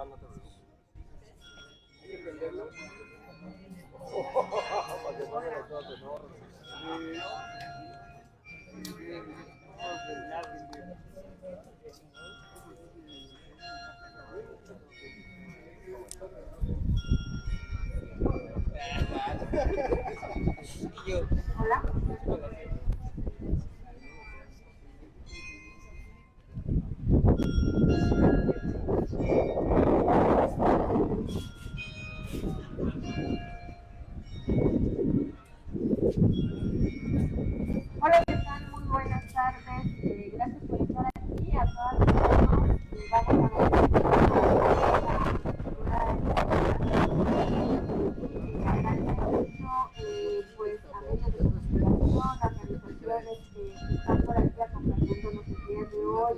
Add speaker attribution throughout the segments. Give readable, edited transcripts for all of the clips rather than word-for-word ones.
Speaker 1: no te preocupes. Hay que prenderlo. Para que no se las cosas enormes.
Speaker 2: Hola. Hola, ¿qué tal? Muy buenas tardes. Gracias por estar aquí. A todas las personas vamos a ver pues a medios de comunicación, organizaciones que están por aquí acompañándonos el día de hoy.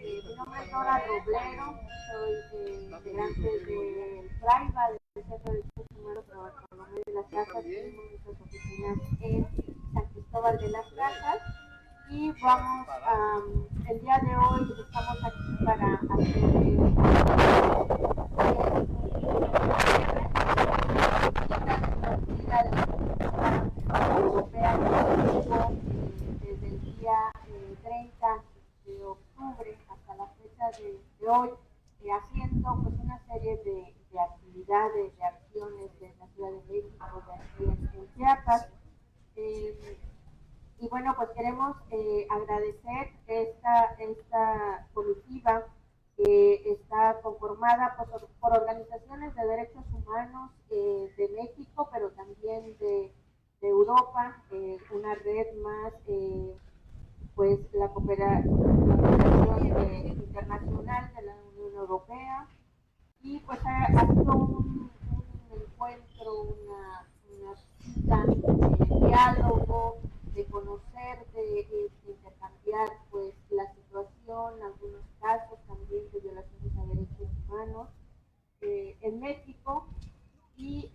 Speaker 2: Mi nombre es Nora Roblero, soy integrante del PRAIVA, del Centro de Derechos Humanos para Bartolomé de las Casas. Tenemos nuestras oficinas en San Cristóbal de las Casas y vamos el día de hoy estamos aquí para desde el día 30 de octubre hasta la fecha de hoy, haciendo pues una serie de actividades, de acciones en la Ciudad de México, de aquí en Chiapas. Y bueno, pues queremos agradecer esta comitiva que está conformada por organizaciones de derechos humanos de México, pero también de Europa, una red más, pues la cooperación internacional de la Unión Europea, y pues ha sido un encuentro, una cita de diálogo, de conocer, de intercambiar pues la situación, algunos casos también de violaciones a derechos humanos en México. Y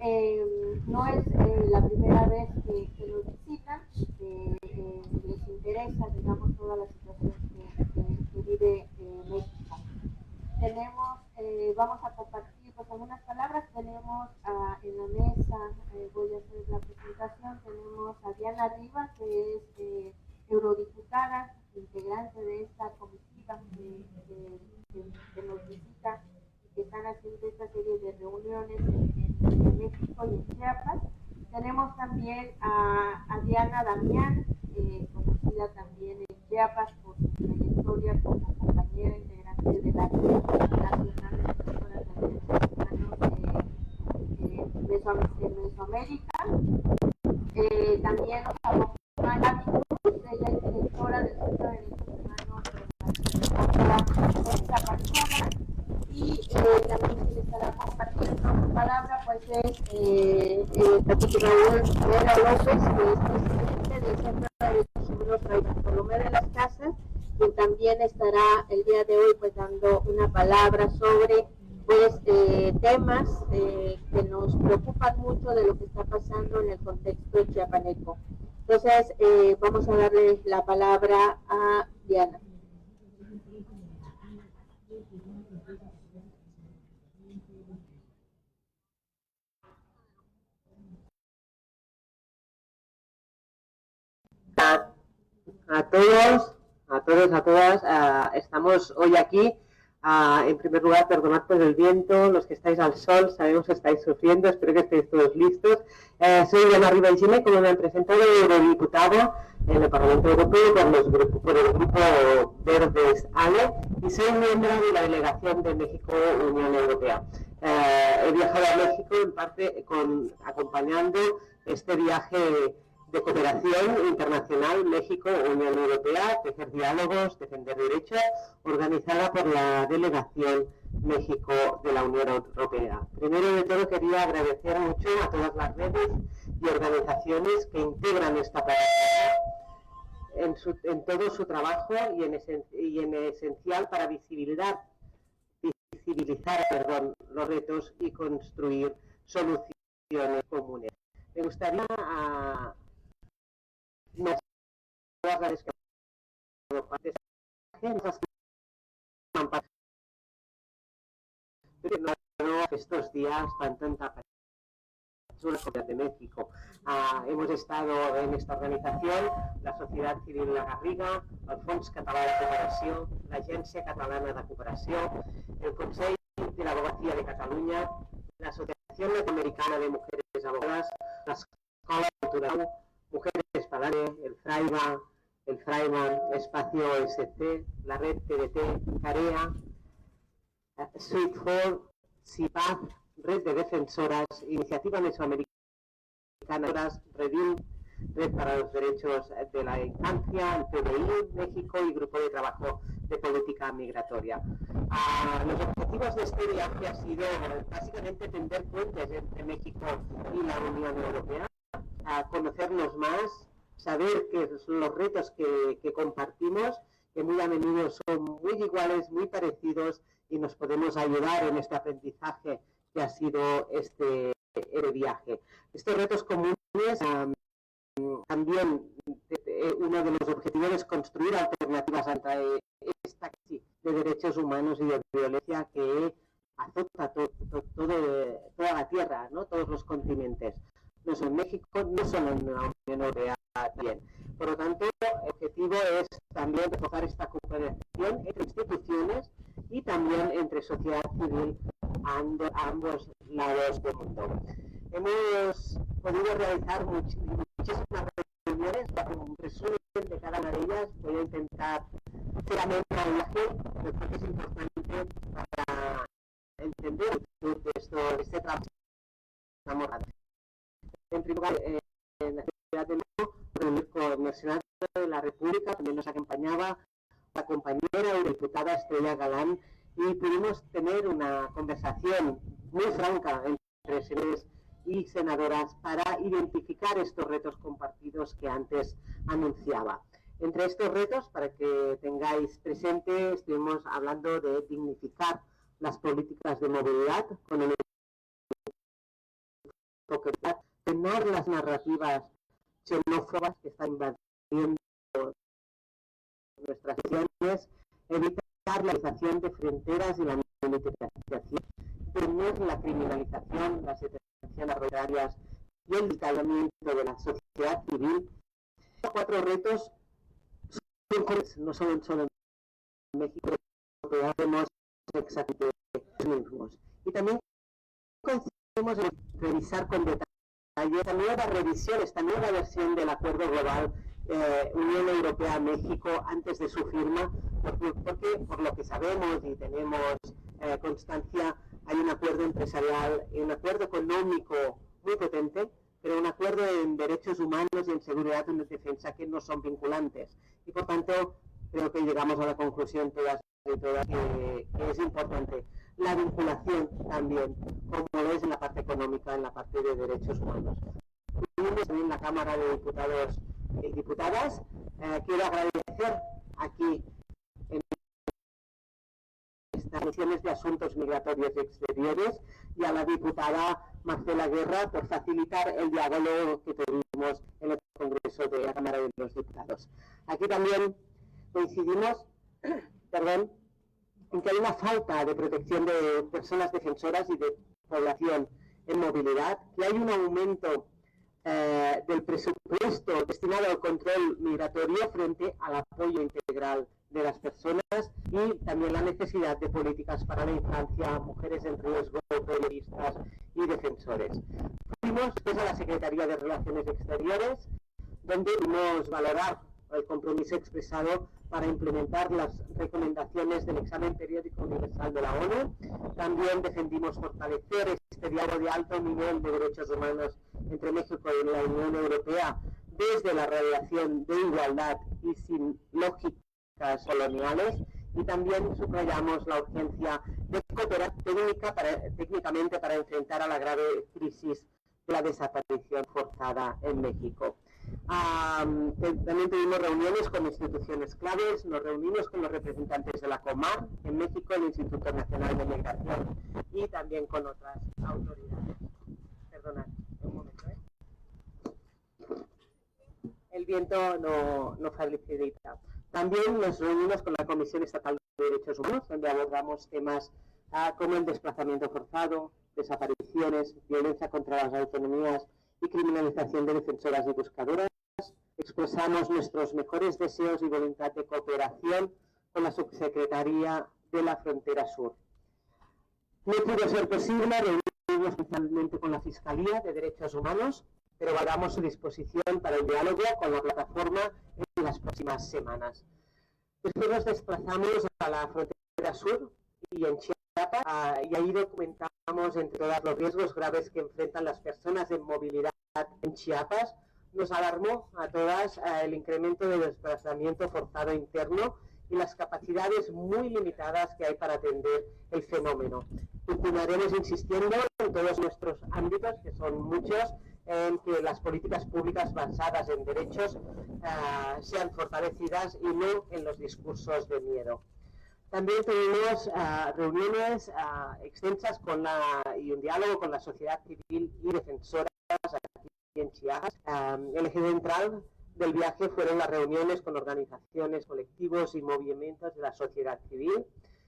Speaker 2: no es la primera vez que nos visitan, les interesa, digamos, toda la situación que vive México. Tenemos, vamos a compartir pues algunas palabras. Tenemos en la mesa, voy a hacer la presentación, tenemos a Diana Rivas, que es eurodiputada, integrante de esta comitiva que nos visita y que están haciendo esta serie de reuniones en México y en Chiapas. Tenemos también a Diana Damián, conocida también en Chiapas por su trayectoria como compañera integrante de la Red Nacional de Defensoras de Derechos Humanos de Mesoamérica. También nos acompaña Cruz, ella es directora del Centro de Derechos Humanos de esta persona. Y también quien estará compartiendo su palabra pues es Raúl Vera López, que es presidente del Centro de Derechos Humanos Fray Bartolomé de las Casas, quien también estará el día de hoy pues dando una palabra sobre pues temas que nos preocupan mucho de lo que está pasando en el contexto chiapaneco. Entonces vamos a darle la palabra a Diana.
Speaker 3: A todas, estamos hoy aquí. En primer lugar, perdonad por el viento, los que estáis al sol, sabemos que estáis sufriendo, espero que estéis todos listos. Soy Diana Rivaicine, como me han presentado, eurodiputada en el Parlamento Europeo por el Grupo Verdes ALE, y soy miembro de la delegación de México-Unión Europea. He viajado a México en parte acompañando este viaje de cooperación internacional México-Unión Europea, tejer diálogos, defender derechos, organizada por la delegación México de la Unión Europea. Primero de todo quería agradecer mucho a todas las redes y organizaciones que integran esta plataforma en todo su trabajo y en esencial para visibilizar los retos y construir soluciones comunes. Me gustaría todas las estos días tan de México. Hemos estado en esta organización, la Societat Civil La Garriga, el Fons Català de Cooperació, l'Agència Catalana de Cooperació, el Consell de la Abogacía de Cataluña, la Asociación Latinoamericana de Mujeres Abogadas, la Escola Cultural, Mujeres Palare, el Fraiman, Espacio SC, la Red TDT, CAREA, Sweet for, CIPAZ, Red de Defensoras, Iniciativa Mesoamericana, Redil, Red para los Derechos de la Infancia, el PDI, México y Grupo de Trabajo de Política Migratoria. Los objetivos de este viaje ha sido básicamente tender puentes entre México y la Unión Europea, conocernos más, saber qué son los retos que compartimos, que muy a menudo son muy iguales, muy parecidos y nos podemos ayudar en este aprendizaje que ha sido este viaje. Estos retos comunes, también uno de los objetivos es construir alternativas ante esta crisis de derechos humanos y de violencia que azota toda la Tierra, ¿no? Todos los continentes. No solo en México, no solo en la Unión Europea también. Por lo tanto, el objetivo es también reforzar esta cooperación entre instituciones y también entre sociedad civil a ambos lados del mundo. Hemos podido realizar muchísimas reuniones, un resumen de cada una de ellas. Voy a intentar hacer ameno el viaje, pero creo que es importante para entender de este trabajo que estamos haciendo. En primer lugar, en la ciudad de México, reunir con el Senado de la República, también nos acompañaba la compañera diputada Estrella Galán, y pudimos tener una conversación muy franca entre senadores y senadoras para identificar estos retos compartidos que antes anunciaba. Entre estos retos, para que tengáis presente, estuvimos hablando de dignificar las políticas de movilidad con el frenar las narrativas xenófobas que están invadiendo nuestras regiones, evitar la utilización de fronteras y la militarización, tener la criminalización, las detenciones arbitrarias y el instalamiento de la sociedad civil. Estos 4 retos no son solo en México, pero hacemos exactamente los mismos. Y también conseguimos revisar con detalle esta nueva revisión, esta nueva versión del Acuerdo Global Unión Europea-México antes de su firma, porque por lo que sabemos y tenemos constancia, hay un acuerdo empresarial y un acuerdo económico muy potente, pero un acuerdo en derechos humanos y en seguridad y en defensa que no son vinculantes. Y por tanto, creo que llegamos a la conclusión todas y todas que es importante la vinculación también, como lo es en la parte económica, en la parte de derechos humanos. En la Cámara de Diputados y Diputadas, quiero agradecer aquí en estas comisiones de Asuntos Migratorios y Exteriores y a la diputada Marcela Guerra por facilitar el diálogo que tuvimos en el Congreso de la Cámara de los Diputados. Aquí también coincidimos, en que hay una falta de protección de personas defensoras y de población en movilidad, que hay un aumento del presupuesto destinado al control migratorio frente al apoyo integral de las personas y también la necesidad de políticas para la infancia, mujeres en riesgo, periodistas y defensores. Fuimos después a la Secretaría de Relaciones Exteriores, donde pudimos valorar el compromiso expresado para implementar las recomendaciones del examen periódico universal de la ONU. También defendimos fortalecer este diálogo de alto nivel de derechos humanos entre México y la Unión Europea desde la relación de igualdad y sin lógicas coloniales, y también subrayamos la urgencia de cooperar técnicamente para enfrentar a la grave crisis de la desaparición forzada en México. También tuvimos reuniones con instituciones claves, nos reunimos con los representantes de la COMAR en México, el Instituto Nacional de Migración, y también con otras autoridades. Perdonad, un momento, El viento no facilita. También nos reunimos con la Comisión Estatal de Derechos Humanos, donde abordamos temas como el desplazamiento forzado, desapariciones, violencia contra las autonomías y criminalización de defensoras y buscadoras. Expresamos nuestros mejores deseos y voluntad de cooperación con la Subsecretaría de la Frontera Sur. No pudo ser posible reunirnos especialmente con la Fiscalía de Derechos Humanos, pero valoramos su disposición para el diálogo con la plataforma en las próximas semanas. Después nos desplazamos a la Frontera Sur y en Chiapas, y ahí documentamos entre todos los riesgos graves que enfrentan las personas en movilidad en Chiapas. Nos alarmó a todas el incremento de desplazamiento forzado interno y las capacidades muy limitadas que hay para atender el fenómeno. Continuaremos insistiendo en todos nuestros ámbitos, que son muchos, en que las políticas públicas basadas en derechos sean fortalecidas y no en los discursos de miedo. También tuvimos reuniones extensas y un diálogo con la sociedad civil y defensoras aquí en Chiapas. El eje central del viaje fueron las reuniones con organizaciones, colectivos y movimientos de la sociedad civil.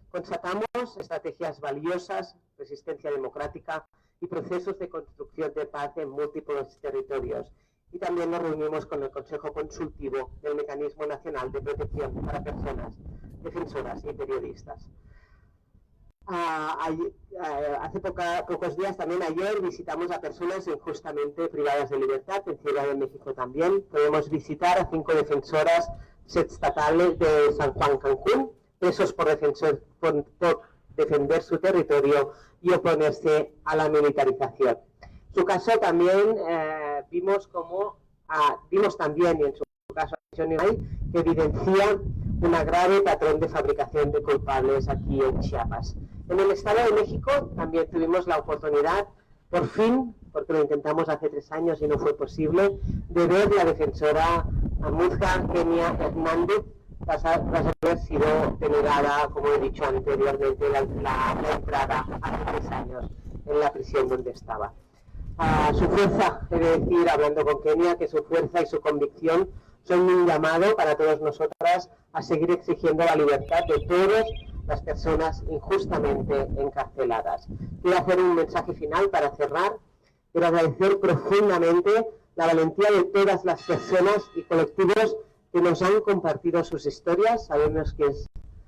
Speaker 3: Constatamos estrategias valiosas, resistencia democrática y procesos de construcción de paz en múltiples territorios. Y también nos reunimos con el Consejo Consultivo del Mecanismo Nacional de Protección para Personas Defensoras y Periodistas. Hace pocos días, también ayer, visitamos a personas injustamente privadas de libertad en Ciudad de México también. Podemos visitar a 5 defensoras estatales de San Juan, Cancún, presos por defender su territorio y oponerse a la militarización. Su caso también vimos también, y en su caso que evidencia un grave patrón de fabricación de culpables aquí en Chiapas. En el Estado de México también tuvimos la oportunidad, por fin, porque lo intentamos hace 3 años y no fue posible, de ver la defensora Amuzga Kenia Hernández tras haber sido denegada, como he dicho anteriormente, la entrada hace 3 años en la prisión donde estaba. Su fuerza, he de decir, hablando con Kenia, que su fuerza y su convicción son un llamado para todas nosotras a seguir exigiendo la libertad de todas las personas injustamente encarceladas. Quiero hacer un mensaje final para cerrar. Quiero agradecer profundamente la valentía de todas las personas y colectivos que nos han compartido sus historias. Sabemos que es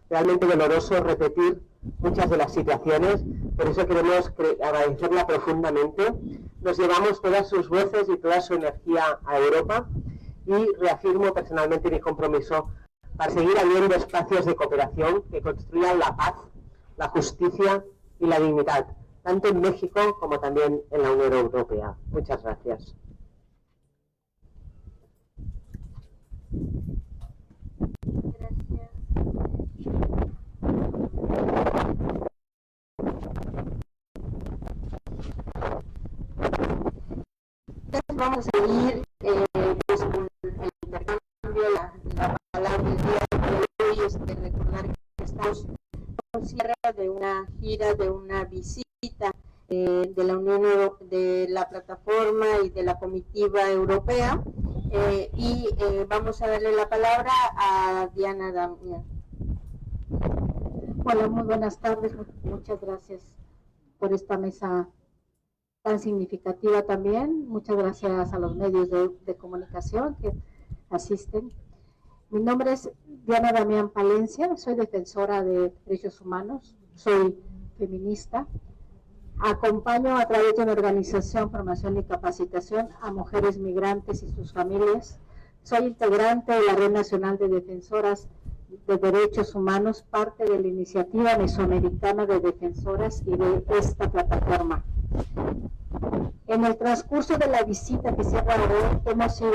Speaker 3: realmente doloroso repetir muchas de las situaciones, por eso queremos agradecerla profundamente. Nos llevamos todas sus voces y toda su energía a Europa y reafirmo personalmente mi compromiso para seguir abriendo espacios de cooperación que construyan la paz, la justicia y la dignidad, tanto en México como también en la Unión Europea. Muchas gracias.
Speaker 2: Vamos a seguir pues, con el intercambio, la palabra del día de hoy, recordar que estamos con cierre de una gira, de una visita de la Unión de la plataforma y de la comitiva europea, y vamos a darle la palabra a Diana Damián.
Speaker 4: Hola, muy buenas tardes, muchas gracias por esta mesa tan significativa también. Muchas gracias a los medios de comunicación que asisten. Mi nombre es Diana Damián Palencia, soy defensora de derechos humanos, soy feminista. Acompaño a través de una organización, formación y capacitación a mujeres migrantes y sus familias. Soy integrante de la Red Nacional de Defensoras de Derechos Humanos, parte de la Iniciativa Mesoamericana de Defensoras y de esta plataforma. En el transcurso de la visita que cierra hoy, hemos ido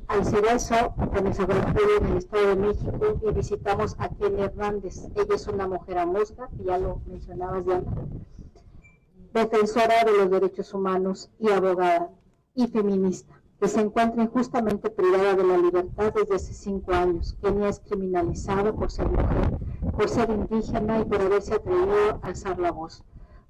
Speaker 4: al Cerezo, con el Secretario en el Estado de México, y visitamos a Kenia Hernández. Ella es una mujer amuzga, que ya lo mencionabas, Diana, defensora de los derechos humanos y abogada y feminista, que se encuentra injustamente privada de la libertad desde hace 5 años. Kenia es criminalizada por ser mujer, por ser indígena y por haberse atrevido a alzar la voz.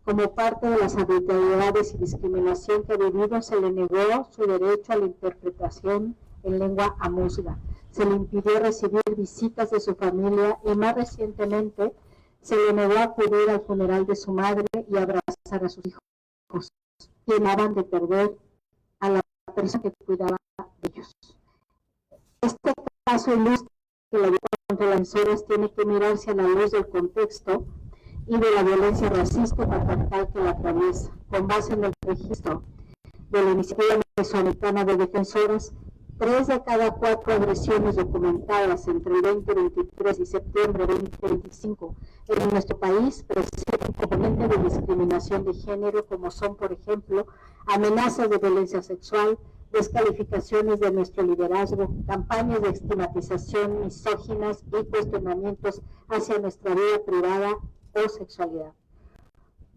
Speaker 4: Como parte de las arbitrariedades y discriminación que ha vivido, se le negó su derecho a la interpretación en lengua amuzga. Se le impidió recibir visitas de su familia y más recientemente se le negó acudir al funeral de su madre y abrazar a sus hijos. hijos que acaban de perder a la persona que cuidaba de ellos. Este caso ilustra que la violencia contra las defensoras tiene que mirarse a la luz del contexto y de la violencia racista y patriarcal que la atraviesa. Con base en el registro de la Iniciativa Mesoamericana de Defensoras, 3 de cada 4 agresiones documentadas entre el 2023 y septiembre de 2025 en nuestro país presentan un componente de discriminación de género, como son, por ejemplo, amenazas de violencia sexual, descalificaciones de nuestro liderazgo, campañas de estigmatización misóginas y cuestionamientos hacia nuestra vida privada o sexualidad.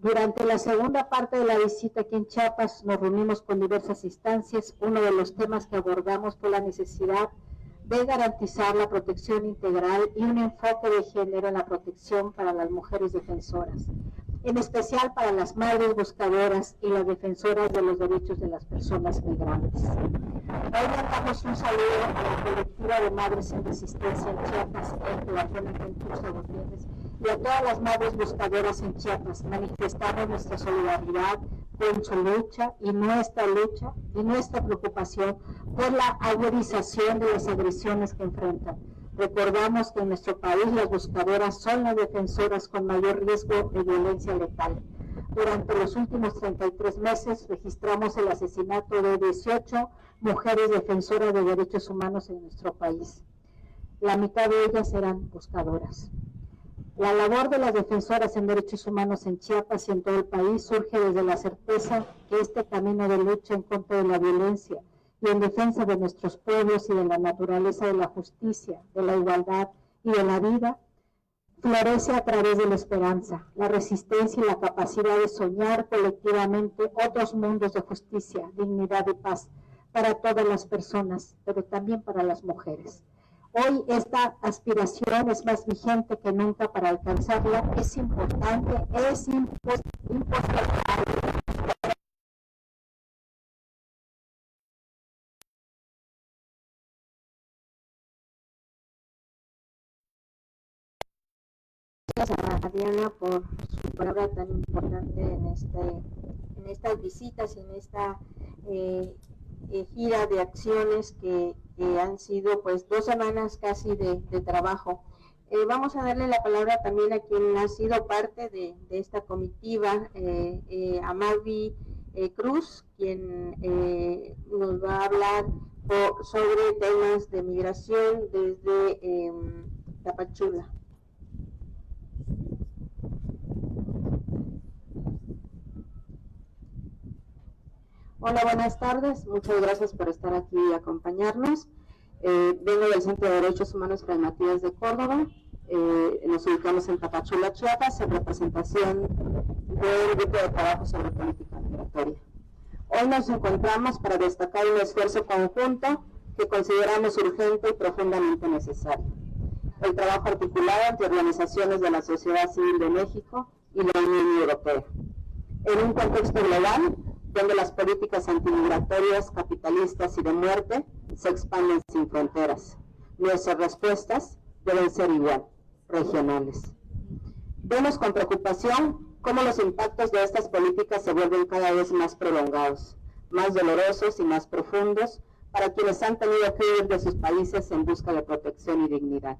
Speaker 4: Durante la segunda parte de la visita aquí en Chiapas nos reunimos con diversas instancias. Uno de los temas que abordamos fue la necesidad de garantizar la protección integral y un enfoque de género en la protección para las mujeres defensoras, en especial para las madres buscadoras y las defensoras de los derechos de las personas migrantes. Hoy mandamos un saludo a la colectiva de Madres en Resistencia en Chiapas, que la ponen en Tuxtla Gutiérrez, y a todas las madres buscadoras en Chiapas. Manifestamos nuestra solidaridad con su lucha y nuestra preocupación por la agudización de las agresiones que enfrentan. Recordamos que en nuestro país las buscadoras son las defensoras con mayor riesgo de violencia letal. Durante los últimos 33 meses registramos el asesinato de 18 mujeres defensoras de derechos humanos en nuestro país. La mitad de ellas eran buscadoras. La labor de las defensoras en derechos humanos en Chiapas y en todo el país surge desde la certeza que este camino de lucha en contra de la violencia y en defensa de nuestros pueblos y de la naturaleza de la justicia, de la igualdad y de la vida, florece a través de la esperanza, la resistencia y la capacidad de soñar colectivamente otros mundos de justicia, dignidad y paz para todas las personas, pero también para las mujeres. Hoy esta aspiración es más vigente que nunca. Para alcanzarla es importante, es impostergable. Gracias a Diana por su palabra tan importante en estas visitas y en esta gira de acciones que han sido pues 2 semanas casi de trabajo. Vamos a darle la palabra también a quien ha sido parte de esta comitiva, a Marvi Cruz, quien nos va a hablar sobre temas de migración desde Tapachula. Hola, buenas tardes. Muchas gracias por estar aquí y acompañarnos. Vengo del Centro de Derechos Humanos Fray Matías de Córdoba. Nos ubicamos en Tapachula, Chiapas, en representación del Grupo de Trabajo sobre Política Migratoria. Hoy nos encontramos para destacar un esfuerzo conjunto que consideramos urgente y profundamente necesario. El trabajo articulado entre organizaciones de la sociedad civil de México y la Unión Europea. En un contexto global, donde las políticas antimigratorias, capitalistas y de muerte se expanden sin fronteras. Nuestras respuestas deben ser igual, regionales. Vemos con preocupación cómo los impactos de estas políticas se vuelven cada vez más prolongados, más dolorosos y más profundos para quienes han tenido que huir de sus países en busca de protección y dignidad.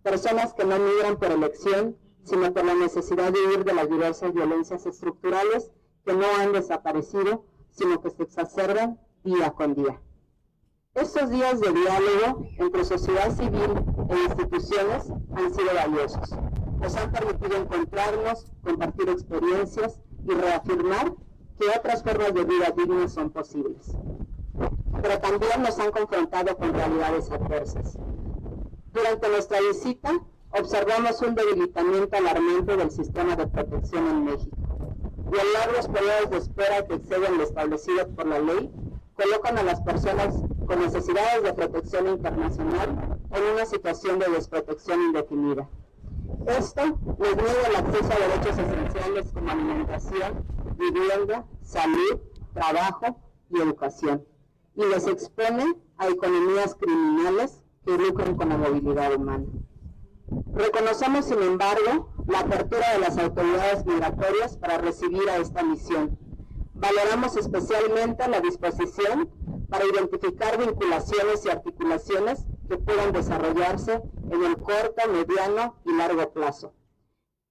Speaker 4: Personas que no migran por elección, sino por la necesidad de huir de las diversas violencias estructurales que no han desaparecido, sino que se exacerban día con día. Estos días de diálogo entre sociedad civil e instituciones han sido valiosos. Nos han permitido encontrarnos, compartir experiencias y reafirmar que otras formas de vida dignas son posibles. Pero también nos han confrontado con realidades adversas. Durante nuestra visita, observamos un debilitamiento alarmante del sistema de protección en México. Los largos periodos de espera que exceden lo establecido por la ley colocan a las personas con necesidades de protección internacional en una situación de desprotección indefinida. Esto les niega el acceso a derechos esenciales como alimentación, vivienda, salud, trabajo y educación, y les expone a economías criminales que lucran con la movilidad humana. Reconocemos, sin embargo, la apertura de las autoridades migratorias para recibir a esta misión,
Speaker 3: Valoramos especialmente la disposición para identificar vinculaciones y articulaciones que puedan desarrollarse en el corto, mediano y largo plazo.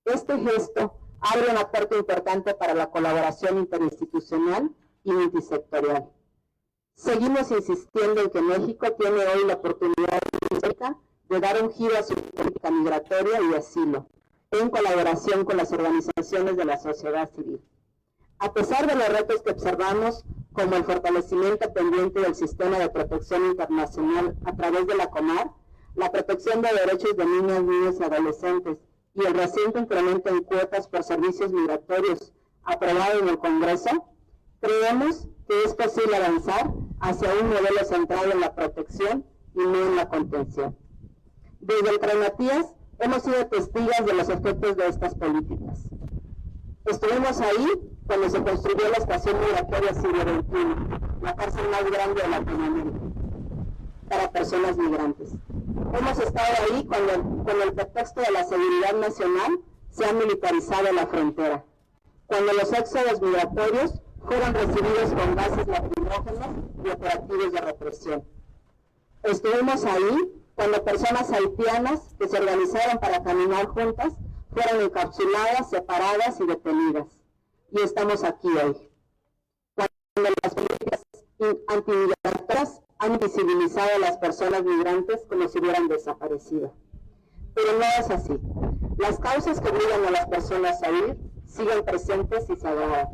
Speaker 3: Este gesto abre una puerta importante para la colaboración interinstitucional y multisectorial. Seguimos insistiendo en que México tiene hoy la oportunidad histórica de dar un giro a su política migratoria y asilo, en colaboración con las organizaciones de la sociedad civil. A pesar de los retos que observamos, como el fortalecimiento pendiente del sistema de protección internacional a través de la CONAR, la protección de derechos de niñas, niños y adolescentes, y el reciente incremento en cuotas por servicios migratorios aprobado en el Congreso, creemos que es posible avanzar hacia un modelo centrado en la protección y no en la contención. Desde el Fray Matías hemos sido testigos de los efectos de estas políticas. Estuvimos ahí cuando se construyó la estación migratoria Siglo XXI, la cárcel más grande de Latinoamérica, para personas migrantes. Hemos estado ahí cuando, con el pretexto de la seguridad nacional, se ha militarizado la frontera, cuando los éxodos migratorios fueron recibidos con gases lacrimógenos y operativos de represión. Estuvimos ahí cuando personas haitianas que se organizaron para caminar juntas fueron encapsuladas, separadas y detenidas. Y estamos aquí hoy. Cuando las políticas antimigratorias han visibilizado a las personas migrantes como si hubieran desaparecido. Pero no es así. Las causas que obligan a las personas a huir siguen presentes y se agravan.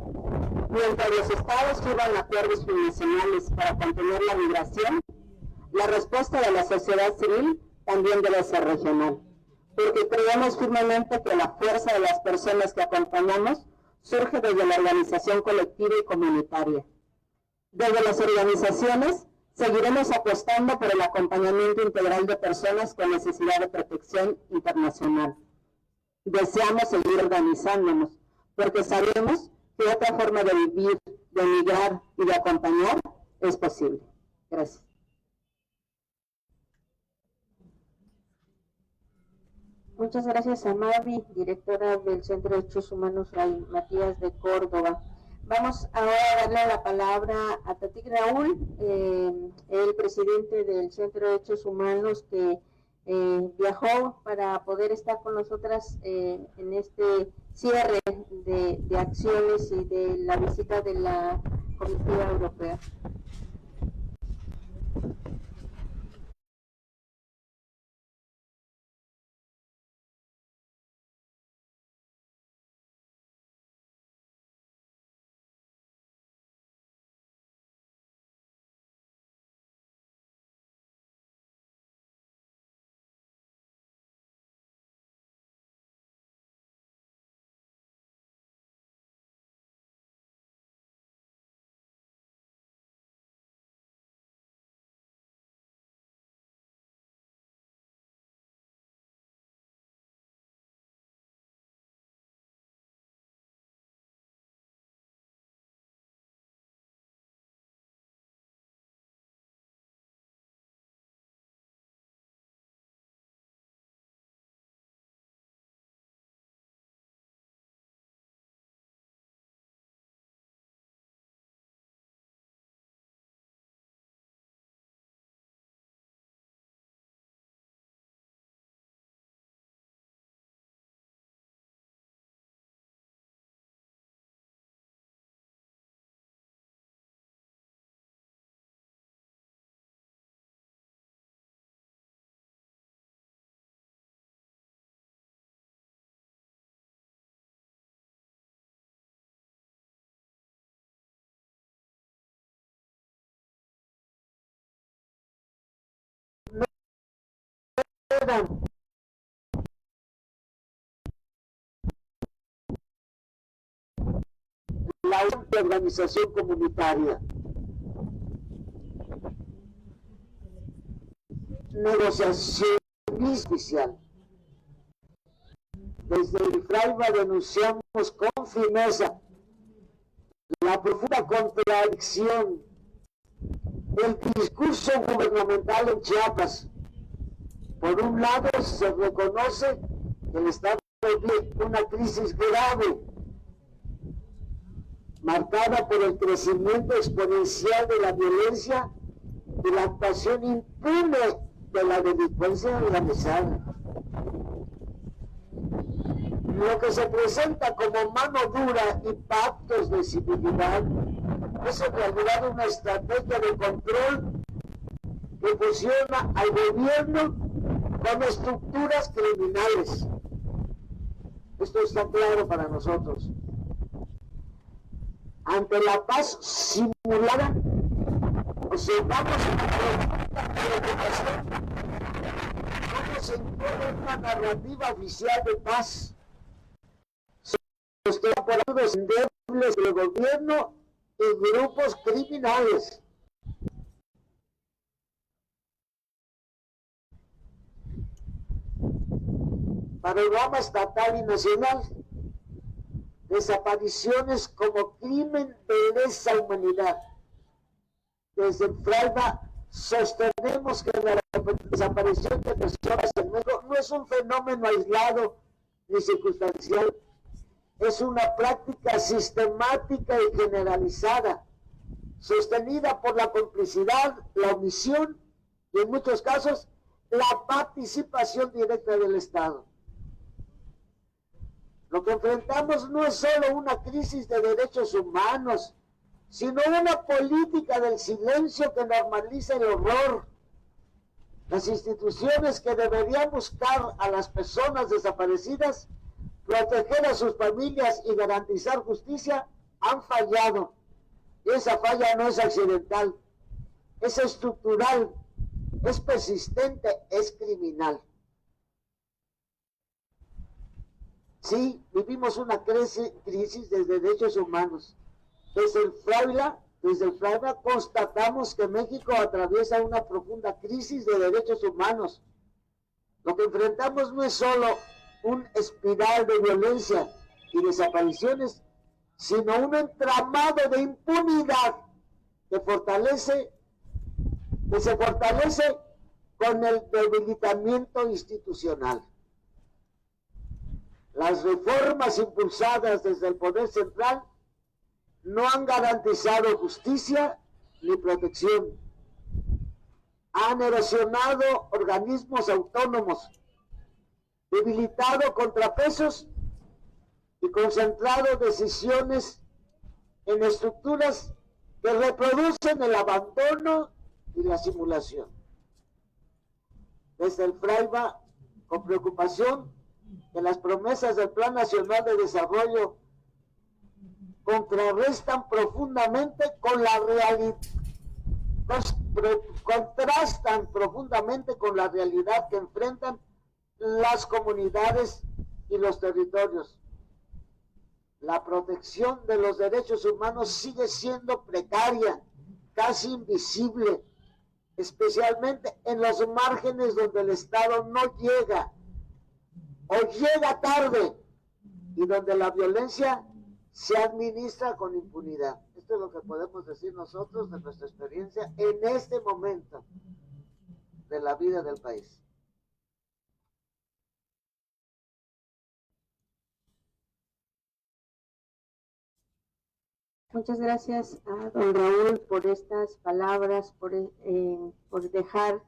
Speaker 3: Mientras los estados firman acuerdos binacionales para contener la migración, la respuesta de la sociedad civil también debe ser regional, porque creemos firmemente que la fuerza de las personas que acompañamos surge desde la organización colectiva y comunitaria. Desde las organizaciones seguiremos apostando por el acompañamiento integral de personas con necesidad de protección internacional. Deseamos seguir organizándonos, porque sabemos que otra forma de vivir, de migrar y de acompañar es posible. Gracias.
Speaker 5: Muchas gracias a Mavi, directora del Centro de Derechos Humanos Fray Matías de Córdoba. Vamos ahora a darle la palabra a Tatik Raúl, el presidente del Centro de Derechos Humanos que viajó para poder estar con nosotras en este cierre de acciones y de la visita de la Comitiva Europea.
Speaker 3: La organización comunitaria. Negociación oficial. Desde el Fraiba denunciamos con firmeza la profunda contradicción del discurso gubernamental en Chiapas. Por un lado, se reconoce que el Estado vive una crisis grave
Speaker 6: marcada por el crecimiento exponencial de la violencia y la actuación impune de la delincuencia organizada. Lo que se presenta como mano dura y pactos de civilidad es en realidad una estrategia de control que fusiona al gobierno con estructuras criminales. Esto está claro para nosotros. Ante la paz simulada, observamos una preocupación cómo se impone una narrativa oficial de paz sostenida por actos endebles del gobierno y grupos criminales. Panorama estatal y nacional, desapariciones como crimen de lesa humanidad. Desde el Fraiba sostenemos que la desaparición de personas en México no es un fenómeno aislado ni circunstancial, es una práctica sistemática y generalizada, sostenida por la complicidad, la omisión y en muchos casos la participación directa del Estado. Lo que enfrentamos no es solo una crisis de derechos humanos, sino una política del silencio que normaliza el horror. Las instituciones que deberían buscar a las personas desaparecidas, proteger a sus familias y garantizar justicia, han fallado. Y esa falla no es accidental, es estructural, es persistente, es criminal. Sí, vivimos una crisis de derechos humanos. Desde el Fraiba constatamos que México atraviesa una profunda crisis de derechos humanos. Lo que enfrentamos no es solo un espiral de violencia y desapariciones, sino un entramado de impunidad que se fortalece con el debilitamiento institucional. Las reformas impulsadas desde el poder central no han garantizado justicia ni protección. Han erosionado organismos autónomos, debilitado contrapesos y concentrado decisiones en estructuras que reproducen el abandono y la simulación. Desde el Fraiba, con preocupación, que las promesas del Plan Nacional de Desarrollo contrarrestan profundamente con la realidad, contrastan profundamente con la realidad que enfrentan las comunidades y los territorios. La protección de los derechos humanos sigue siendo precaria, casi invisible, especialmente en los márgenes donde el Estado no llega o llega tarde y donde la violencia se administra con impunidad. Esto es lo que podemos decir nosotros de nuestra experiencia en este momento de la vida del país.
Speaker 5: Muchas gracias a don Raúl por estas palabras, por dejar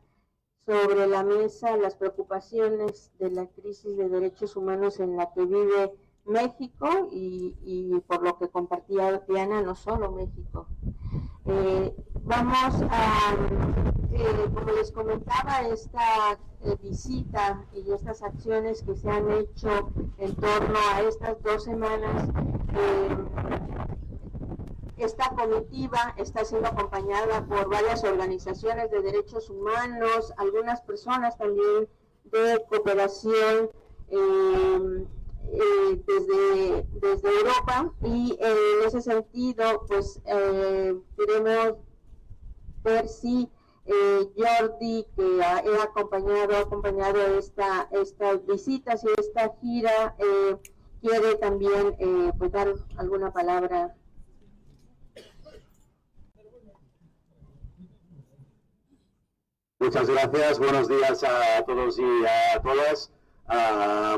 Speaker 5: sobre la mesa las preocupaciones de la crisis de derechos humanos en la que vive México y por lo que compartía Diana, no solo México. Vamos a, como les comentaba, esta visita y estas acciones que se han hecho en torno a estas 2 semanas. Esta comitiva está siendo acompañada por varias organizaciones de derechos humanos, algunas personas también de cooperación desde Europa, y en ese sentido pues queremos ver si Jordi, que ha acompañado estas visitas y esta gira, quiere también pues dar alguna palabra.
Speaker 7: Muchas gracias, buenos días a todos y a todas.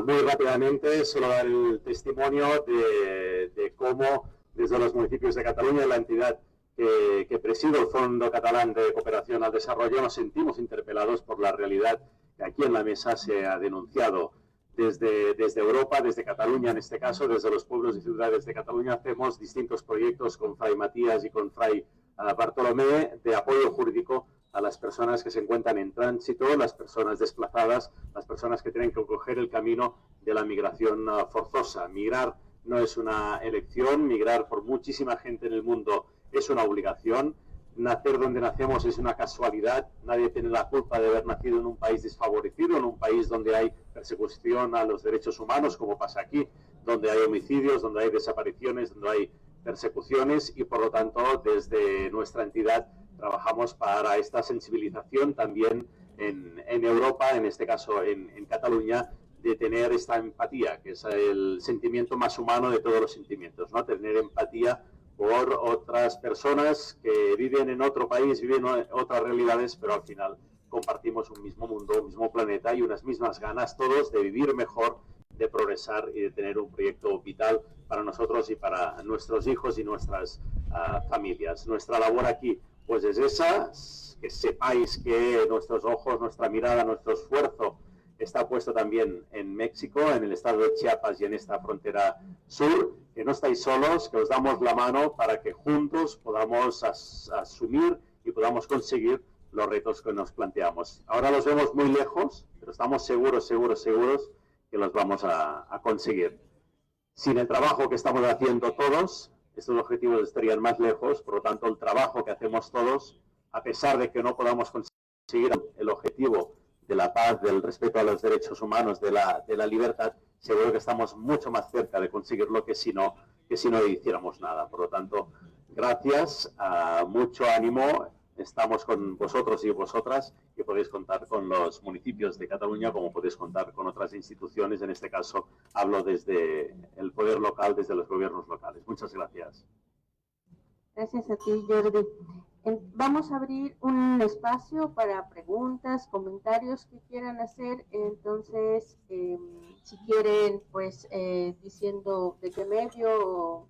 Speaker 7: Muy rápidamente, solo dar el testimonio de cómo desde los municipios de Cataluña, la entidad que presido el Fondo Catalán de Cooperación al Desarrollo, nos sentimos interpelados por la realidad que aquí en la mesa se ha denunciado. Desde Europa, desde Cataluña en este caso, desde los pueblos y ciudades de Cataluña, hacemos distintos proyectos con Fray Matías y con Fray Bartolomé de apoyo jurídico a las personas que se encuentran en tránsito, las personas desplazadas, las personas que tienen que coger el camino de la migración forzosa. Migrar no es una elección, migrar por muchísima gente en el mundo es una obligación. Nacer donde nacemos es una casualidad, nadie tiene la culpa de haber nacido en un país desfavorecido, en un país donde hay persecución a los derechos humanos, como pasa aquí, donde hay homicidios, donde hay desapariciones, donde hay persecuciones, y por lo tanto desde nuestra entidad trabajamos para esta sensibilización también en Europa, en este caso en Cataluña, de tener esta empatía, que es el sentimiento más humano de todos los sentimientos, ¿no? Tener empatía por otras personas que viven en otro país, viven en otras realidades, pero al final compartimos un mismo mundo, un mismo planeta y unas mismas ganas todos de vivir mejor, de progresar y de tener un proyecto vital para nosotros y para nuestros hijos y nuestras familias. Nuestra labor aquí pues es esa, que sepáis que nuestros ojos, nuestra mirada, nuestro esfuerzo está puesto también en México, en el estado de Chiapas y en esta frontera sur, que no estáis solos, que os damos la mano para que juntos podamos asumir y podamos conseguir los retos que nos planteamos. Ahora los vemos muy lejos, pero estamos seguros que los vamos a conseguir. Sin el trabajo que estamos haciendo todos, estos objetivos estarían más lejos, por lo tanto el trabajo que hacemos todos, a pesar de que no podamos conseguir el objetivo de la paz, del respeto a los derechos humanos, de la libertad, seguro que estamos mucho más cerca de conseguirlo que si no hiciéramos nada. Por lo tanto, gracias, mucho ánimo, estamos con vosotros y vosotras, y podéis contar con los municipios de Cataluña como podéis contar con otras instituciones. En este caso hablo desde el poder local, desde los gobiernos locales. Muchas gracias.
Speaker 5: Gracias a ti, Jordi. Vamos a abrir un espacio para preguntas, comentarios que quieran hacer. Entonces, si quieren, pues, diciendo de qué medio.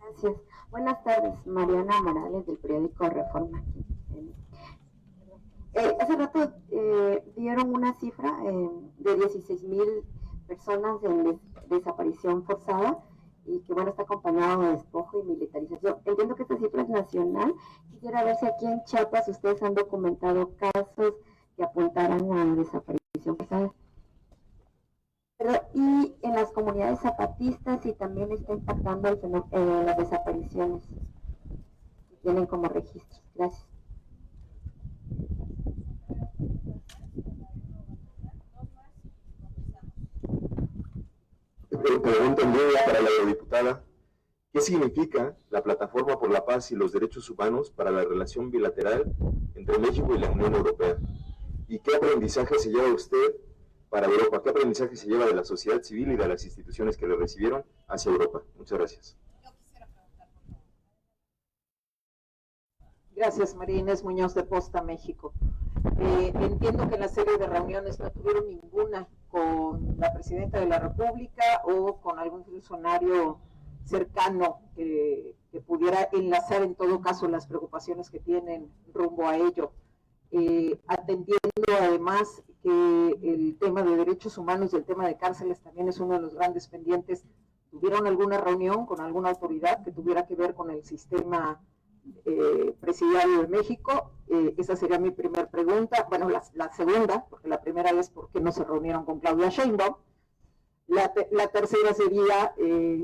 Speaker 5: Gracias. Buenas tardes, Mariana Morales, del periódico Reforma. Hace rato dieron una cifra de 16,000 personas en desaparición forzada y que, bueno, está acompañado de despojo y militarización. Entiendo que esta cifra es nacional. Quisiera ver si aquí en Chiapas ustedes han documentado casos que apuntaran a desaparición forzada. Y en las comunidades zapatistas, si también está impactando las desapariciones que tienen como registro. Gracias.
Speaker 8: Pregunta en línea para la eurodiputada. ¿Qué significa la Plataforma por la Paz y los Derechos Humanos para la relación bilateral entre México y la Unión Europea? ¿Y qué aprendizaje se lleva usted para Europa? ¿Qué aprendizaje se lleva de la sociedad civil y de las instituciones que le recibieron hacia Europa? Muchas gracias.
Speaker 9: Gracias, María Inés Muñoz, de Posta, México. Entiendo que en la serie de reuniones no tuvieron ninguna con la Presidenta de la República o con algún funcionario cercano que pudiera enlazar en todo caso las preocupaciones que tienen rumbo a ello. Atendiendo además que el tema de derechos humanos y el tema de cárceles también es uno de los grandes pendientes. ¿Tuvieron alguna reunión con alguna autoridad que tuviera que ver con el sistema presidiario de México? Esa sería mi primera pregunta. Bueno, la segunda, porque la primera es por qué no se reunieron con Claudia Sheinbaum. La tercera sería,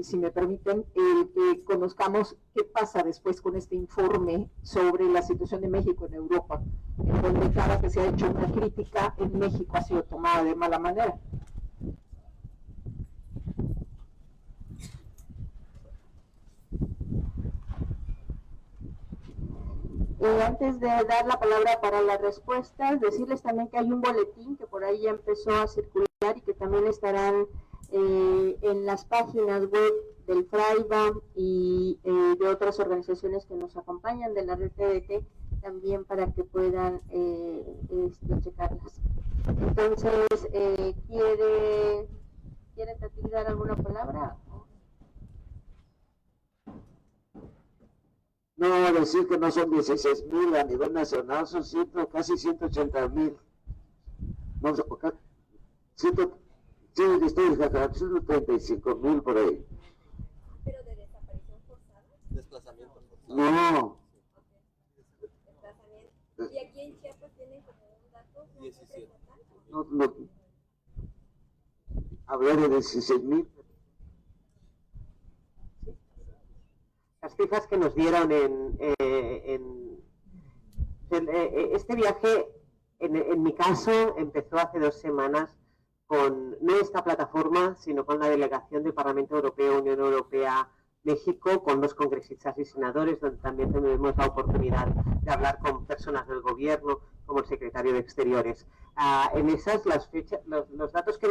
Speaker 9: si me permiten, que conozcamos qué pasa después con este informe sobre la situación de México en Europa, en donde cada que se ha hecho una crítica en México ha sido tomada de mala manera.
Speaker 5: Antes de dar la palabra para las respuestas, decirles también que hay un boletín que por ahí ya empezó a circular y que también estarán en las páginas web del FRAIBA y de otras organizaciones que nos acompañan de la red TDT, también para que puedan checarlas. Entonces, ¿quiere Tati dar alguna palabra?
Speaker 6: No, decir que no son 16,000 a nivel nacional, son casi 180,000. No, 135,000 por ahí.
Speaker 10: ¿Pero de desaparición forzada?
Speaker 1: Desplazamiento forzado.
Speaker 6: No.
Speaker 10: Desplazamiento. ¿Y aquí en Chiapas tienen como un dato?
Speaker 1: 17.
Speaker 6: No, hablé de 16,000.
Speaker 3: Las cifras que nos dieron este viaje, en mi caso, empezó hace 2 semanas con no esta plataforma, sino con la delegación del Parlamento Europeo, Unión Europea, México, con 2 congresistas y senadores, donde también tuvimos la oportunidad de hablar con personas del gobierno, como el secretario de Exteriores. En esas, las fechas, los datos que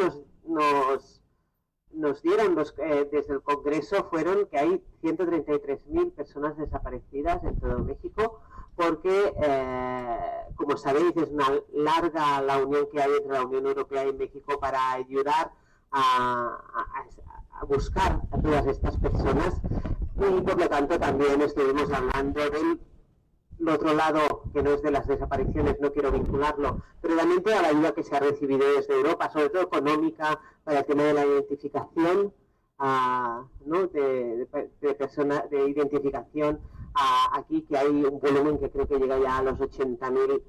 Speaker 3: nos dieron desde el Congreso fueron que hay 133,000 personas desaparecidas en todo México, porque, como sabéis, es una larga la unión que hay entre la Unión Europea y México para ayudar a buscar a todas estas personas, y por lo tanto también estuvimos hablando del otro lado, que no es de las desapariciones, no quiero vincularlo, pero también a la ayuda que se ha recibido desde Europa, sobre todo económica, para el tema de la identificación, ¿no? de personas, de identificación aquí, que hay un volumen que creo que llega ya a los 80,000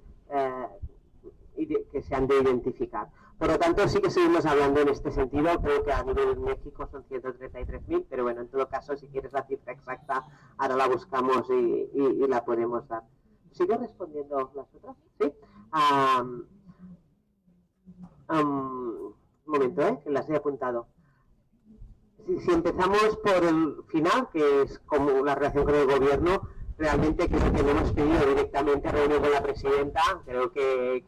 Speaker 3: que se han de identificar. Por lo tanto, sí que seguimos hablando en este sentido. Creo que a nivel de México son 133,000, pero bueno, en todo caso, si quieres la cifra exacta, ahora la buscamos y la podemos dar. ¿Sigo respondiendo las otras? ¿Sí? Un momento, que las he apuntado. Si empezamos por el final, que es como la relación con el gobierno, realmente creo que no hemos pedido directamente reunión con la presidenta. Creo que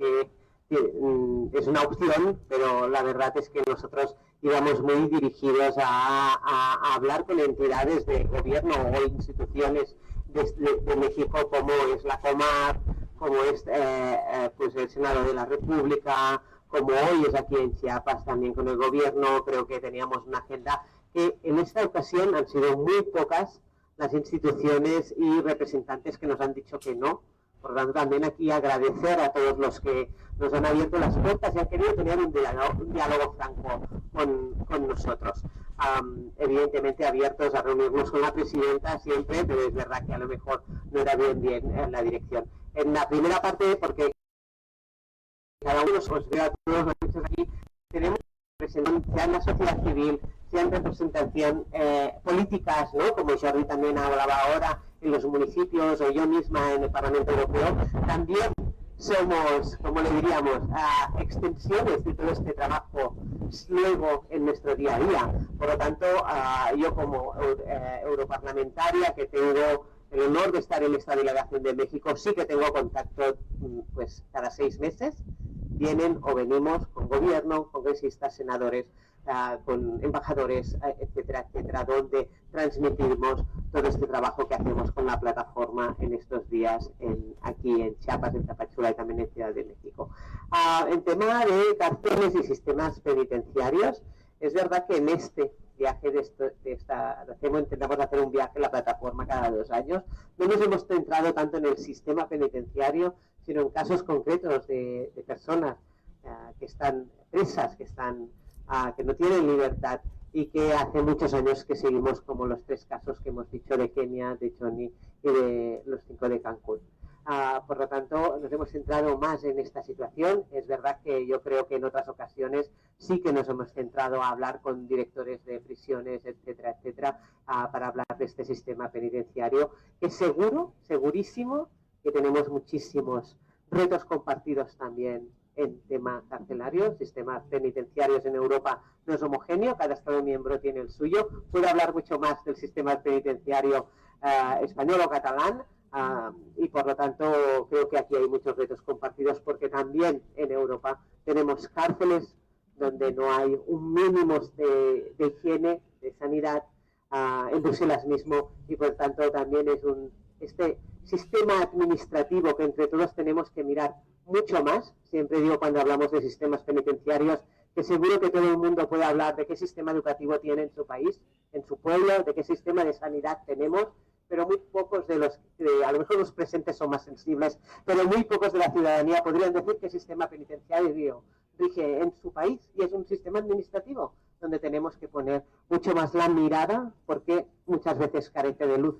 Speaker 3: es una opción, pero la verdad es que nosotros íbamos muy dirigidos a hablar con entidades de gobierno o instituciones de México, como es la Comar, como es pues el Senado de la República, como hoy es aquí en Chiapas también con el gobierno. Creo que teníamos una agenda que en esta ocasión han sido muy pocas las instituciones y representantes que nos han dicho que no. Por lo tanto, también aquí agradecer a todos los que nos han abierto las puertas y han querido tener un diálogo franco con nosotros. Evidentemente abiertos a reunirnos con la presidenta siempre, pero es verdad que a lo mejor no era bien en la dirección. En la primera parte, porque cada uno os veo a todos los que aquí, tenemos representación, sea en la sociedad civil, sea en representación políticas, ¿no? Como Jordi también hablaba ahora, en los municipios, o yo misma en el Parlamento Europeo, también somos, como le diríamos, extensiones de todo este trabajo luego en nuestro día a día. Por lo tanto, yo como europarlamentaria, que tengo el honor de estar en esta delegación de México, sí que tengo contacto pues cada 6 meses. Vienen o venimos con gobierno, congresistas, senadores, con embajadores, etcétera, etcétera, donde transmitimos todo este trabajo que hacemos con la plataforma en estos días aquí en Chiapas, en Tapachula y también en Ciudad de México. En tema de cárceles y penitenciarios, es verdad que en este viaje intentamos hacer un viaje en la plataforma cada 2 años. No nos hemos centrado tanto en el sistema penitenciario, sino en casos concretos de personas que están presas, que no tienen libertad y que hace muchos años que seguimos, como los 3 casos que hemos dicho de Kenia, de Choni y de los 5 de Cancún. Por lo tanto, nos hemos centrado más en esta situación. Es verdad que yo creo que en otras ocasiones sí que nos hemos centrado a hablar con directores de prisiones, etcétera, etcétera, para hablar de este sistema penitenciario, que segurísimo que tenemos muchísimos retos compartidos también en tema carcelario. Sistemas penitenciarios en Europa no es homogéneo, cada Estado miembro tiene el suyo. Puedo hablar mucho más del sistema penitenciario español o catalán, y por lo tanto creo que aquí hay muchos retos compartidos, porque también en Europa tenemos cárceles donde no hay un mínimo de higiene, de sanidad, en Bruselas mismo, y por tanto también es sistema administrativo que entre todos tenemos que mirar mucho más. Siempre digo cuando hablamos de sistemas penitenciarios que seguro que todo el mundo puede hablar de qué sistema educativo tiene en su país, en su pueblo, de qué sistema de sanidad tenemos, pero muy pocos de los, a lo mejor los presentes son más sensibles, pero muy pocos de la ciudadanía podrían decir qué sistema penitenciario rige en su país, y es un sistema administrativo donde tenemos que poner mucho más la mirada porque muchas veces carece de luz.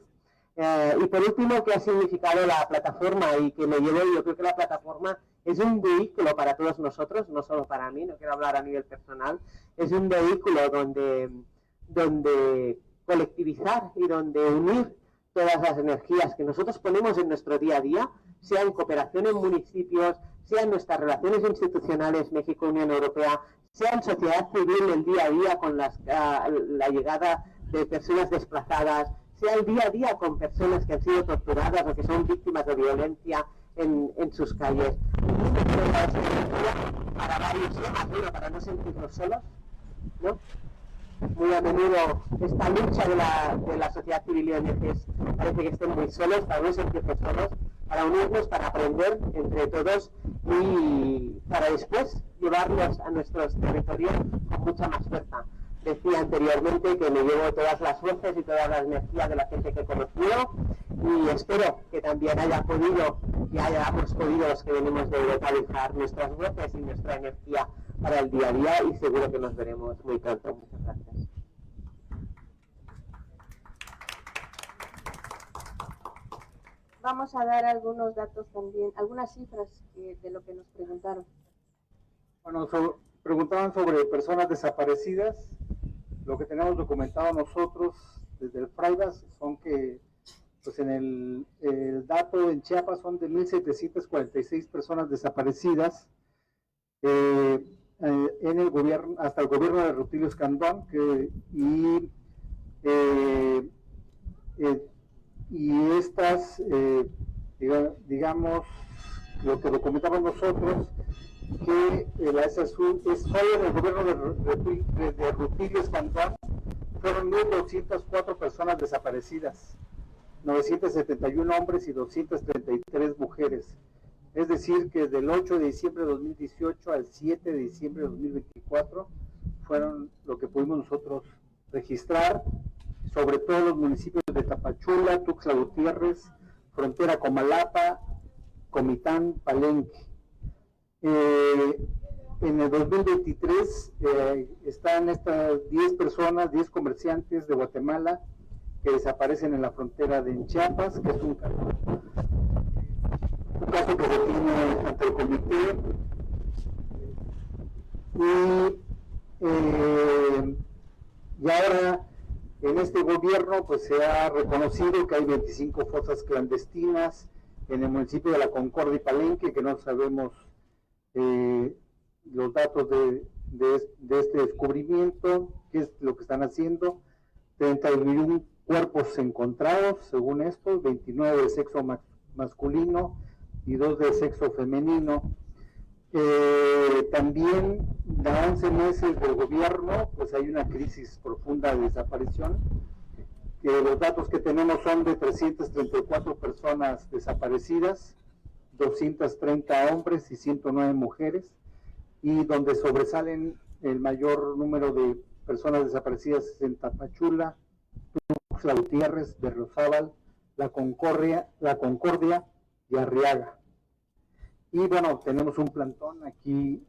Speaker 3: Y por último, ¿qué ha significado la plataforma? Y que me llevo, yo creo que la plataforma es un vehículo para todos nosotros, no solo para mí, no quiero hablar a nivel personal, es un vehículo donde colectivizar y donde unir todas las energías que nosotros ponemos en nuestro día a día, sea en cooperación en municipios, sea en nuestras relaciones institucionales México-Unión Europea, sea en sociedad civil el día a día con la llegada de personas desplazadas, sea el día a día con personas que han sido torturadas o que son víctimas de violencia en sus calles. Para varios temas, ¿no? Para no sentirnos solos, ¿no? Muy a menudo esta lucha de la sociedad civil y ONGs parece que estén muy solos, para no sentirnos solos, para unirnos, para aprender entre todos y para después llevarlos a nuestros territorios con mucha más fuerza. Decía anteriormente que me llevo todas las voces y toda la energía de la gente que he conocido y espero que también hayamos podido los que venimos de Europa dejar nuestras voces y nuestra energía para el día a día y seguro que nos veremos muy pronto. Muchas gracias.
Speaker 5: Vamos a dar algunos datos también, algunas cifras de lo que nos preguntaron.
Speaker 11: Bueno, preguntaban sobre personas desaparecidas. Lo que tenemos documentado nosotros desde el FRAIBAS son que pues en el dato en Chiapas son de 1,746 personas desaparecidas en el gobierno, hasta el gobierno de Rutilio Escandón, y estas, digamos, lo que documentamos nosotros, que la SASU es solo en el gobierno de Rutilio Escandón fueron 1,204 personas desaparecidas, 971 hombres y 233 mujeres. Es decir, que del 8 de diciembre de 2018 al 7 de diciembre de 2024 fueron lo que pudimos nosotros registrar, sobre todo los municipios de Tapachula, Tuxtla Gutiérrez, Frontera Comalapa, Comitán, Palenque. En el 2023 están estas 10 personas, 10 comerciantes de Guatemala que desaparecen en la frontera de Chiapas, que es un caso que se tiene ante el comité. Y ahora en este gobierno pues se ha reconocido que hay 25 fosas clandestinas en el municipio de La Concordia y Palenque, que no sabemos los datos de este descubrimiento, qué es lo que están haciendo. 31 cuerpos encontrados, según esto, 29 de sexo masculino y 2 de sexo femenino. También a 11 meses del gobierno, pues hay una crisis profunda de desaparición. Los datos que tenemos son de 334 personas desaparecidas, 230 hombres y 109 mujeres, y donde sobresalen el mayor número de personas desaparecidas en Tapachula, Tuxtla Gutiérrez, Berriozábal, La Concordia y Arriaga. Y bueno, tenemos un plantón aquí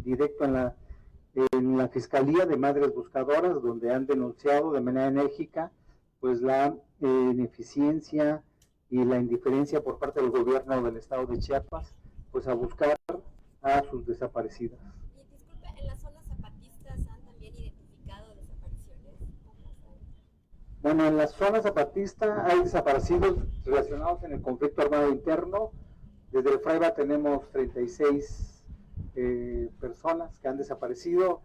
Speaker 11: directo en la Fiscalía de Madres Buscadoras, donde han denunciado de manera enérgica pues la ineficiencia y la indiferencia por parte del gobierno del estado de Chiapas, pues a buscar a sus desaparecidas.
Speaker 10: Y disculpe, ¿en las zonas zapatistas han también identificado desapariciones?
Speaker 11: Bueno, en la zona zapatista hay desaparecidos relacionados en el conflicto armado interno. Desde el FRAIBA tenemos 36 personas que han desaparecido.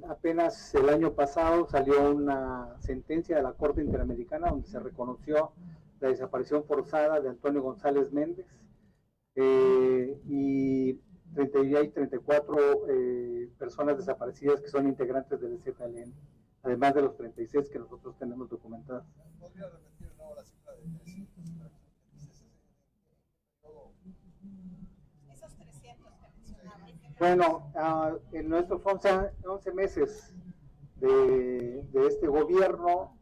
Speaker 11: Apenas el año pasado salió una sentencia de la Corte Interamericana donde se reconoció la desaparición forzada de Antonio González Méndez y hay 34 personas desaparecidas que son integrantes del ZLN, además de los 36 que nosotros tenemos documentados.
Speaker 1: ¿Podría repetir de nuevo la cifra de 300?
Speaker 11: Bueno, en nuestros 11 meses de este gobierno,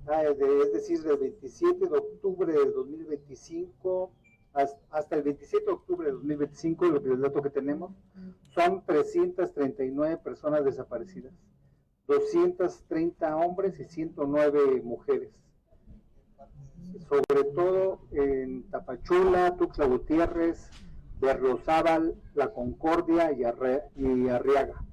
Speaker 11: es decir, del 27 de octubre de 2025 hasta el 27 de octubre de 2025, el dato que tenemos, son 339 personas desaparecidas, 230 hombres y 109 mujeres. Sobre todo en Tapachula, Tuxtla Gutiérrez, Berriozábal, La Concordia y Arriaga.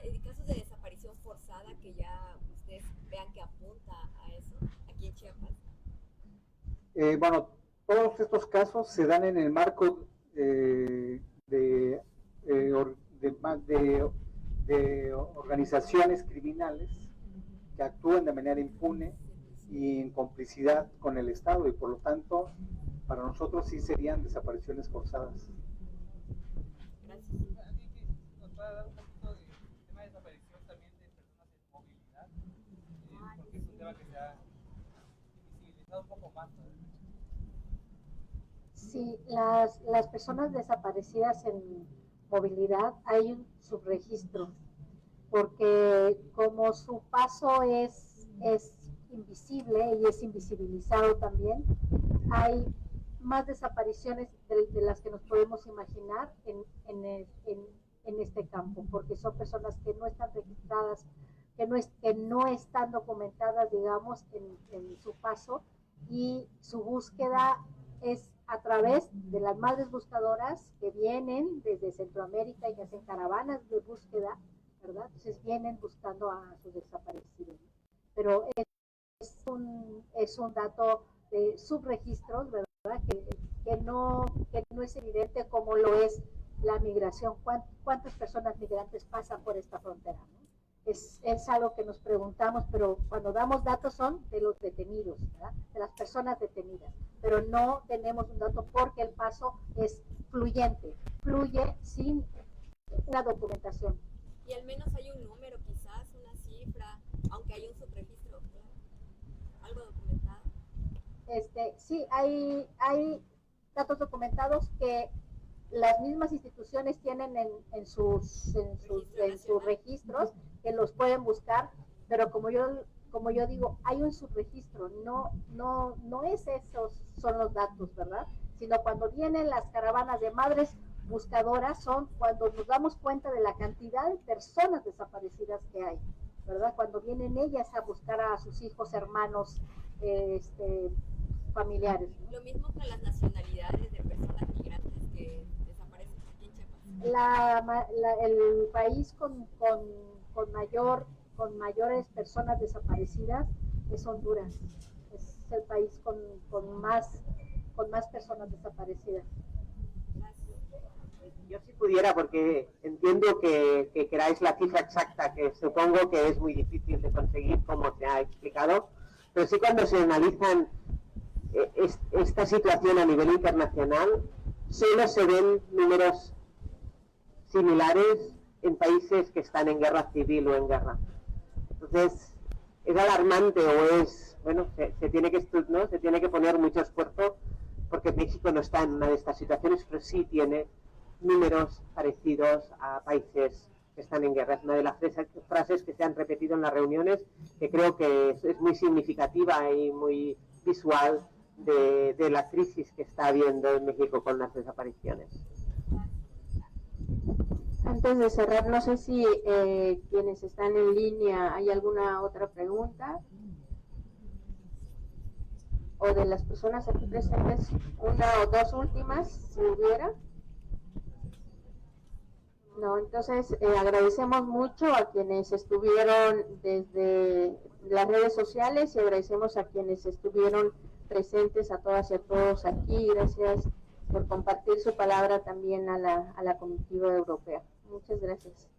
Speaker 10: ¿Y casos de desaparición forzada que ya ustedes vean que apunta a eso aquí en Chiapas?
Speaker 11: Bueno, todos estos casos se dan en el marco de organizaciones criminales que actúan de manera impune y en complicidad con el Estado, y por lo tanto para nosotros sí serían desapariciones forzadas.
Speaker 10: Gracias.
Speaker 1: ¿Nos puede dar un poquito de tema de desaparición también de personas en movilidad? Porque es un tema que se ha visibilizado un poco más, ¿no?
Speaker 4: Sí, las personas desaparecidas en movilidad hay un subregistro, porque como su paso es invisible y es invisibilizado también, hay más desapariciones de las que nos podemos imaginar en este campo, porque son personas que no están registradas, que no están documentadas, digamos, en su paso, y su búsqueda es a través de las madres buscadoras que vienen desde Centroamérica y hacen caravanas de búsqueda, ¿verdad? Entonces vienen buscando a sus desaparecidos. Pero es un dato de subregistros, ¿verdad? Que no es evidente como lo es la migración. ¿Cuántas personas migrantes pasan por esta frontera, ¿no? Es algo que nos preguntamos, pero cuando damos datos son de los detenidos, ¿verdad? De las personas detenidas, pero no tenemos un dato porque el paso es fluyente, fluye sin una documentación.
Speaker 10: Y al menos hay un número, quizás una cifra, aunque hay un subregistro, claro, algo documentado.
Speaker 4: Sí, hay datos documentados que las mismas instituciones tienen en sus registros, que los pueden buscar, pero como yo digo, hay un subregistro, no es esos son los datos, ¿verdad? Sino cuando vienen las caravanas de madres buscadoras, son cuando nos damos cuenta de la cantidad de personas desaparecidas que hay, ¿verdad? Cuando vienen ellas a buscar a sus hijos, hermanos, familiares, ¿no?
Speaker 10: Lo mismo con las nacionalidades de personas migrantes que desaparecen aquí en Chiapas.
Speaker 4: El país con mayores personas desaparecidas es Honduras. Es el país con más personas desaparecidas.
Speaker 3: Yo si pudiera, porque entiendo que queráis la cifra exacta, que supongo que es muy difícil de conseguir, como se ha explicado, pero sí cuando se analizan esta situación a nivel internacional, solo se ven números similares en países que están en guerra civil o en guerra. Entonces, es alarmante o se tiene que poner mucho esfuerzo, porque México no está en una de estas situaciones, pero sí tiene números parecidos a países que están en guerra. Es una de las frases que se han repetido en las reuniones, que creo que es muy significativa y muy visual de la crisis que está habiendo en México con las desapariciones.
Speaker 5: Antes de cerrar, no sé si quienes están en línea hay alguna otra pregunta, o de las personas aquí presentes, una o dos últimas, si hubiera. No, entonces agradecemos mucho a quienes estuvieron desde las redes sociales y agradecemos a quienes estuvieron presentes, a todas y a todos aquí. Gracias por compartir su palabra también a la comitiva europea. Muchas gracias.